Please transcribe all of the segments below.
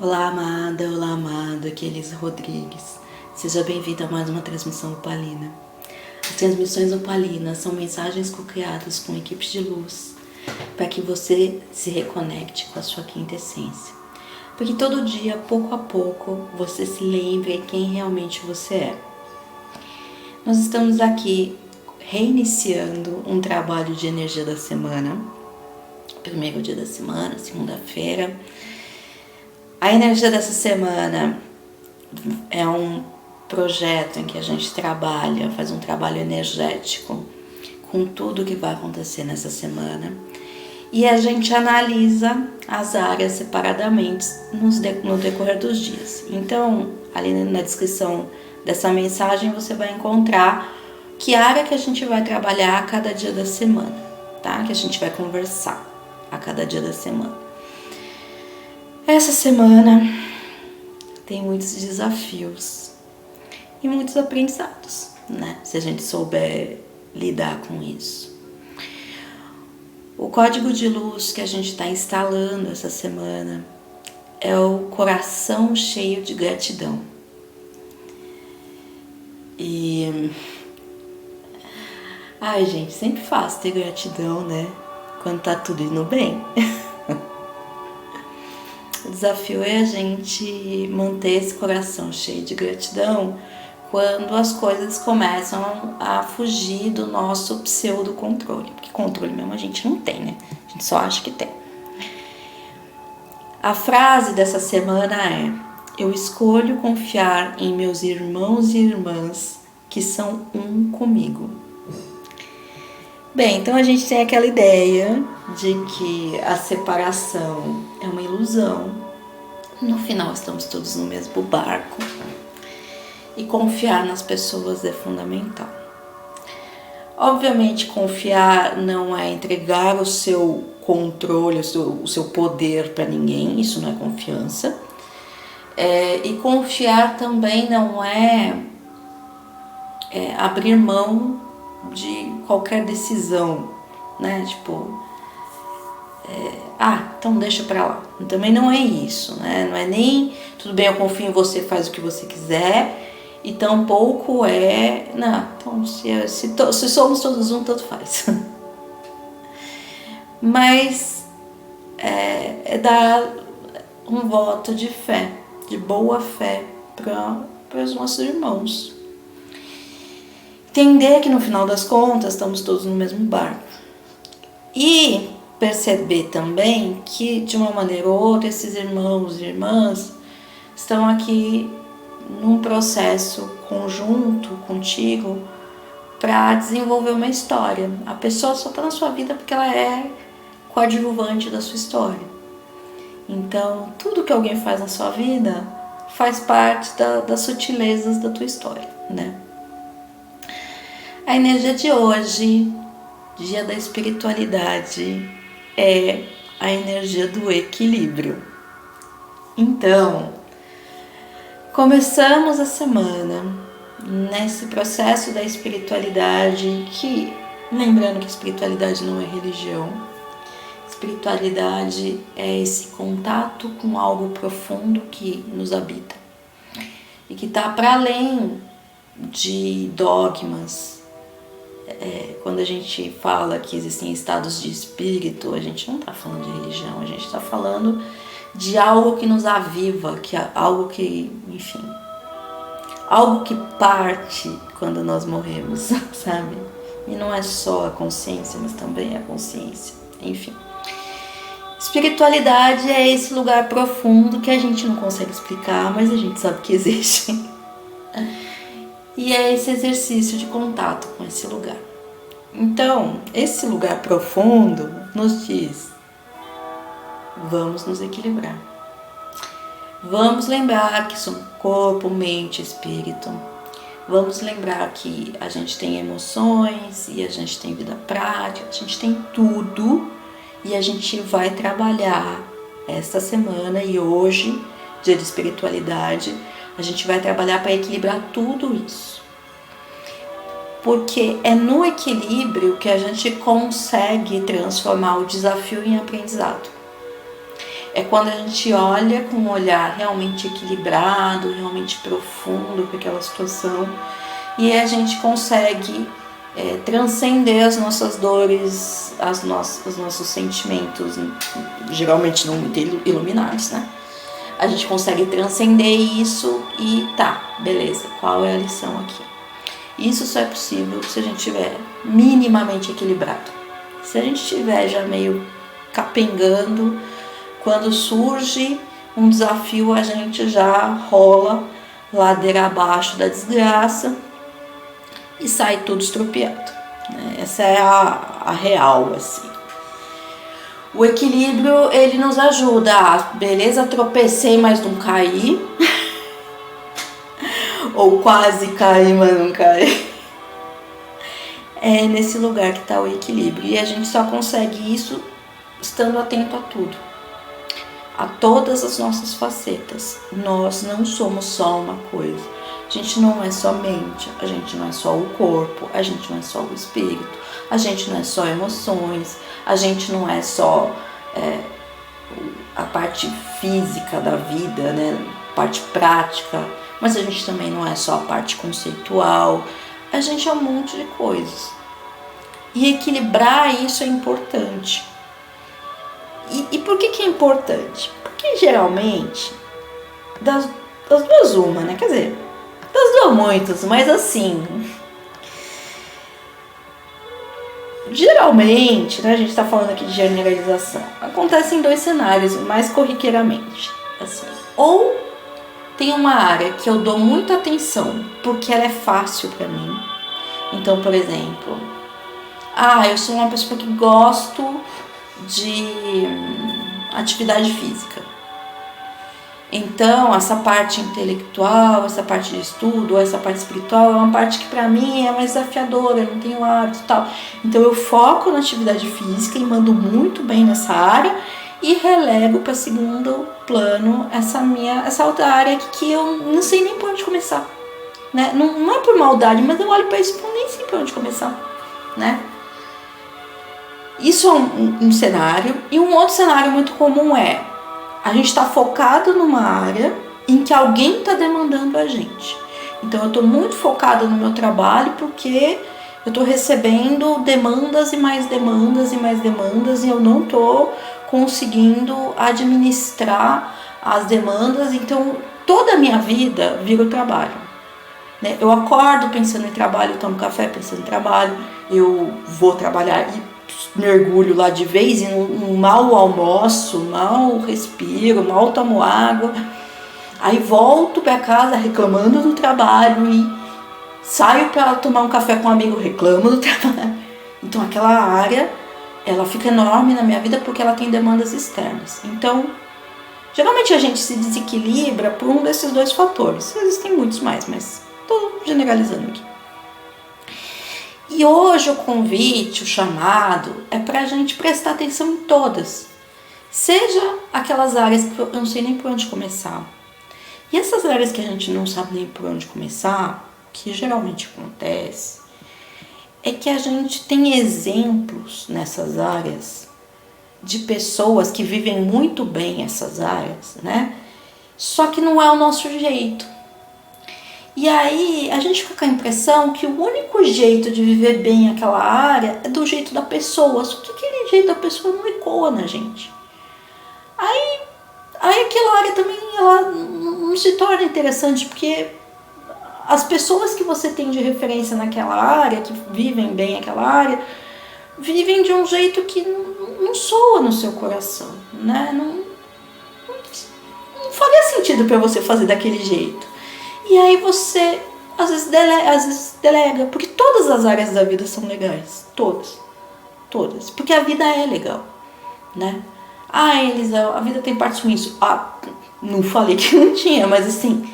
Olá amado, aqui é Elisa Rodrigues. Seja bem-vindo a mais uma transmissão opalina. As transmissões opalinas são mensagens co-criadas com equipes de luz para que você se reconecte com a sua quinta essência. Porque todo dia, pouco a pouco, você se lembre quem realmente você é. Nós estamos aqui reiniciando um trabalho de energia da semana. Primeiro dia da semana, segunda-feira. A energia dessa semana é um projeto em que a gente trabalha, faz um trabalho energético com tudo que vai acontecer nessa semana e a gente analisa as áreas separadamente no decorrer dos dias. Então, ali na descrição dessa mensagem você vai encontrar que área que a gente vai trabalhar a cada dia da semana, tá? Que a gente vai conversar a cada dia da semana. Essa semana tem muitos desafios e muitos aprendizados, né? Se a gente souber lidar com isso. O código de luz que a gente está instalando essa semana é o coração cheio de gratidão. Ai, gente, sempre fácil ter gratidão, né? Quando tá tudo indo bem. O desafio é a gente manter esse coração cheio de gratidão quando as coisas começam a fugir do nosso pseudo-controle. Porque controle mesmo a gente não tem, né? A gente só acha que tem. A frase dessa semana é: eu escolho confiar em meus irmãos e irmãs que são um comigo. Bem, então a gente tem aquela ideia de que a separação é uma ilusão. No final estamos todos no mesmo barco. E confiar nas pessoas é fundamental. Obviamente, confiar não é entregar o seu controle, o seu poder para ninguém. Isso não é confiança. E confiar também não é abrir mão de qualquer decisão, né? Tipo, então deixa pra lá. Também não é isso, né? Não é nem tudo bem, eu confio em você, faz o que você quiser, e tampouco não, então se somos todos um, tanto faz. Mas é dar um voto de fé, de boa fé para os nossos irmãos. Entender que no final das contas estamos todos no mesmo barco. E perceber também que de uma maneira ou outra esses irmãos e irmãs estão aqui num processo conjunto contigo para desenvolver uma história. A pessoa só está na sua vida porque ela é coadjuvante da sua história. Então, tudo que alguém faz na sua vida faz parte das sutilezas da tua história, né? A energia de hoje, dia da espiritualidade, é a energia do equilíbrio. Então, começamos a semana nesse processo da espiritualidade que, lembrando que espiritualidade não é religião, espiritualidade é esse contato com algo profundo que nos habita e que está para além de dogmas. Quando a gente fala que existem estados de espírito, a gente não está falando de religião, a gente está falando de algo que nos aviva, algo que, enfim, algo que parte quando nós morremos, sabe? E não é só a consciência, mas também a consciência, enfim. Espiritualidade é esse lugar profundo que a gente não consegue explicar, mas a gente sabe que existe. E é esse exercício de contato com esse lugar. Então, esse lugar profundo nos diz: vamos nos equilibrar. Vamos lembrar que somos corpo, mente, espírito. Vamos lembrar que a gente tem emoções e a gente tem vida prática, a gente tem tudo. E a gente vai trabalhar esta semana e hoje, dia de espiritualidade, a gente vai trabalhar para equilibrar tudo isso. Porque é no equilíbrio que a gente consegue transformar o desafio em aprendizado. É quando a gente olha com um olhar realmente equilibrado, realmente profundo para aquela situação, e a gente consegue transcender as nossas dores, os nossos sentimentos, geralmente não muito iluminados, né? A gente consegue transcender isso e tá, beleza, qual é a lição aqui? Isso só é possível se a gente estiver minimamente equilibrado. Se a gente estiver já meio capengando, quando surge um desafio, a gente já rola ladeira abaixo da desgraça e sai tudo estropiado, né? Essa é a real, assim. O equilíbrio, ele nos ajuda a, beleza, tropecei, mas não caí. Ou quase caí, mas não caí. É nesse lugar que está o equilíbrio. E a gente só consegue isso estando atento a tudo. A todas as nossas facetas. Nós não somos só uma coisa. A gente não é só mente, a gente não é só o corpo, a gente não é só o espírito, a gente não é só emoções, a gente não é só a parte física da vida, né? Parte prática, mas a gente também não é só a parte conceitual, a gente é um monte de coisas. E equilibrar isso é importante. E por que é importante? Porque geralmente, das duas uma, né? Quer dizer, das duas muitas, mas assim, geralmente, né, a gente está falando aqui de generalização, acontece em dois cenários, mais corriqueiramente. Assim, ou tem uma área que eu dou muita atenção porque ela é fácil para mim. Então, por exemplo, eu sou uma pessoa que gosto de atividade física. Então, essa parte intelectual, essa parte de estudo, essa parte espiritual é uma parte que para mim é mais desafiadora, eu não tenho hábito e tal. Então, eu foco na atividade física e mando muito bem nessa área e relego para segundo plano essa outra área que eu não sei nem por onde começar, né? Não é por maldade, mas eu olho para isso e nem sei por onde começar, né? Isso é um cenário. E um outro cenário muito comum é a gente está focado numa área em que alguém está demandando a gente. Então eu estou muito focada no meu trabalho porque eu estou recebendo demandas e mais demandas e mais demandas e eu não estou conseguindo administrar as demandas. Então toda a minha vida vira o trabalho, né? Eu acordo pensando em trabalho, tomo café pensando em trabalho, eu vou trabalhar e mergulho lá de vez e mal almoço, mal respiro, mal tomo água, aí volto para casa reclamando do trabalho e saio para tomar um café com um amigo, reclamo do trabalho. Então aquela área, ela fica enorme na minha vida porque ela tem demandas externas. Então, geralmente a gente se desequilibra por um desses dois fatores. Existem muitos mais, mas estou generalizando aqui. E hoje o convite, o chamado, é para a gente prestar atenção em todas. Seja aquelas áreas que eu não sei nem por onde começar. E essas áreas que a gente não sabe nem por onde começar, que geralmente acontece, é que a gente tem exemplos nessas áreas de pessoas que vivem muito bem essas áreas, né? Só que não é o nosso jeito. E aí a gente fica com a impressão que o único jeito de viver bem aquela área é do jeito da pessoa, só que aquele jeito da pessoa não ecoa na gente. Aí aquela área também ela não se torna interessante, porque as pessoas que você tem de referência naquela área, que vivem bem aquela área, vivem de um jeito que não soa no seu coração, né? Não faria sentido para você fazer daquele jeito. E aí você, às vezes delega, porque todas as áreas da vida são legais, todas, porque a vida é legal, né? Elisa, a vida tem partes ruins. Não falei que não tinha, mas assim,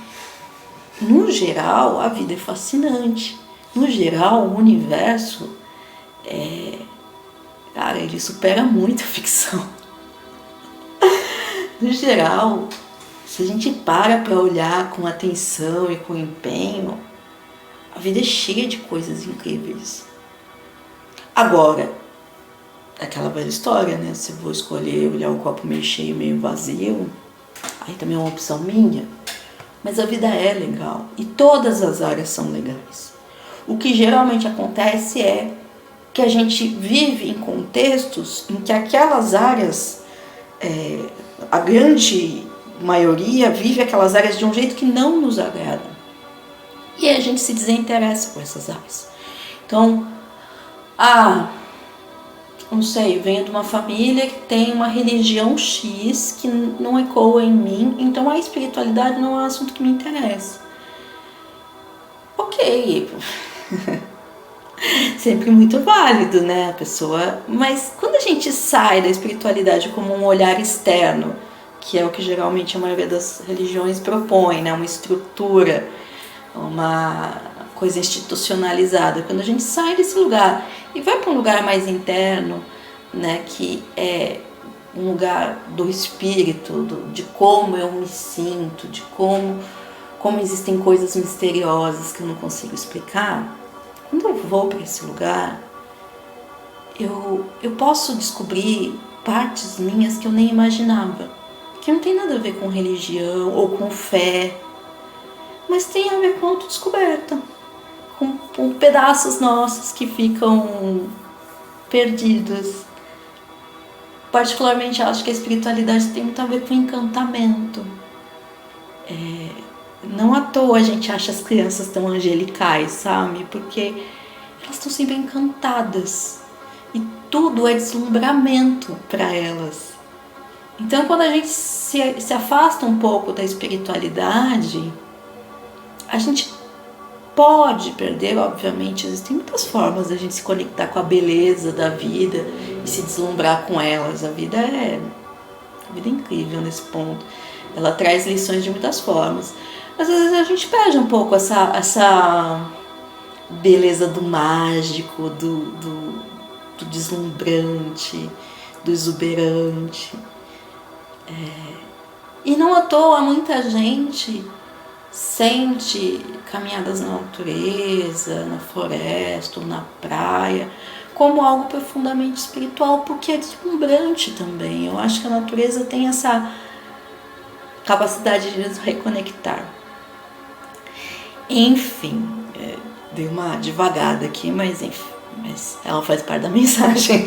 no geral, a vida é fascinante. No geral, o universo, ele supera muito a ficção. No geral, se a gente para olhar com atenção e com empenho, a vida é cheia de coisas incríveis. Agora, aquela velha história, né? Se eu vou escolher olhar o copo meio cheio, meio vazio, aí também é uma opção minha. Mas a vida é legal e todas as áreas são legais. O que geralmente acontece é que a gente vive em contextos em que aquelas áreas, a grande maioria vive aquelas áreas de um jeito que não nos agrada. E a gente se desinteressa por essas áreas. Então, não sei, venho de uma família que tem uma religião X que não ecoa em mim, então a espiritualidade não é um assunto que me interessa. Ok, sempre muito válido, né, a pessoa, mas quando a gente sai da espiritualidade como um olhar externo, que é o que geralmente a maioria das religiões propõe, né, uma estrutura, uma coisa institucionalizada, quando a gente sai desse lugar e vai para um lugar mais interno, né, que é um lugar do espírito, de como eu me sinto, de como existem coisas misteriosas que eu não consigo explicar. Quando eu vou para esse lugar, eu posso descobrir partes minhas que eu nem imaginava, que não tem nada a ver com religião ou com fé, mas tem a ver com autodescoberta, com pedaços nossos que ficam perdidos. Particularmente, acho que a espiritualidade tem muito a ver com encantamento. Não à toa a gente acha as crianças tão angelicais, sabe? Porque elas estão sempre encantadas e tudo é deslumbramento para elas. Então, quando a gente se afasta um pouco da espiritualidade, a gente pode perder, obviamente, existem muitas formas da gente se conectar com a beleza da vida e se deslumbrar com elas. A vida é incrível nesse ponto. Ela traz lições de muitas formas. Mas às vezes a gente perde um pouco essa beleza do mágico, do deslumbrante, do exuberante. E não à toa muita gente sente caminhadas na natureza, na floresta ou na praia como algo profundamente espiritual, porque é deslumbrante também. Eu acho que a natureza tem essa capacidade de nos reconectar. Enfim, dei uma devagada aqui, mas ela faz parte da mensagem.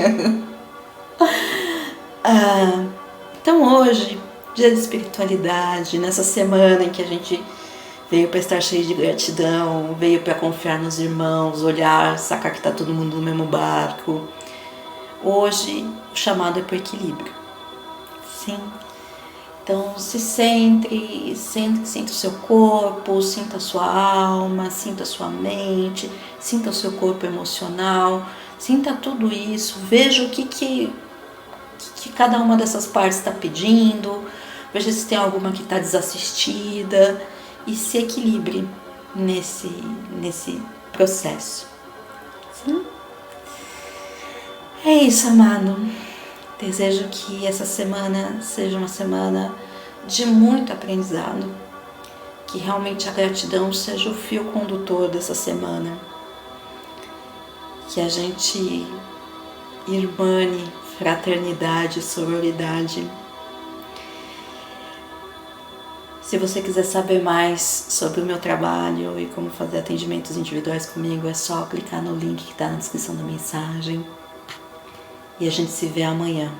Então hoje, dia de espiritualidade, nessa semana em que a gente veio para estar cheio de gratidão, veio para confiar nos irmãos, olhar, sacar que está todo mundo no mesmo barco. Hoje o chamado é para o equilíbrio. Sim. Então se centre, sinta o seu corpo, sinta a sua alma, sinta a sua mente, sinta o seu corpo emocional, sinta tudo isso, veja o que cada uma dessas partes está pedindo, veja se tem alguma que está desassistida e se equilibre nesse processo. Sim? É isso, amado. Desejo que essa semana seja uma semana de muito aprendizado, que realmente a gratidão seja o fio condutor dessa semana, que a gente irmane fraternidade, sororidade. Se você quiser saber mais sobre o meu trabalho e como fazer atendimentos individuais comigo, é só clicar no link que está na descrição da mensagem. E a gente se vê amanhã.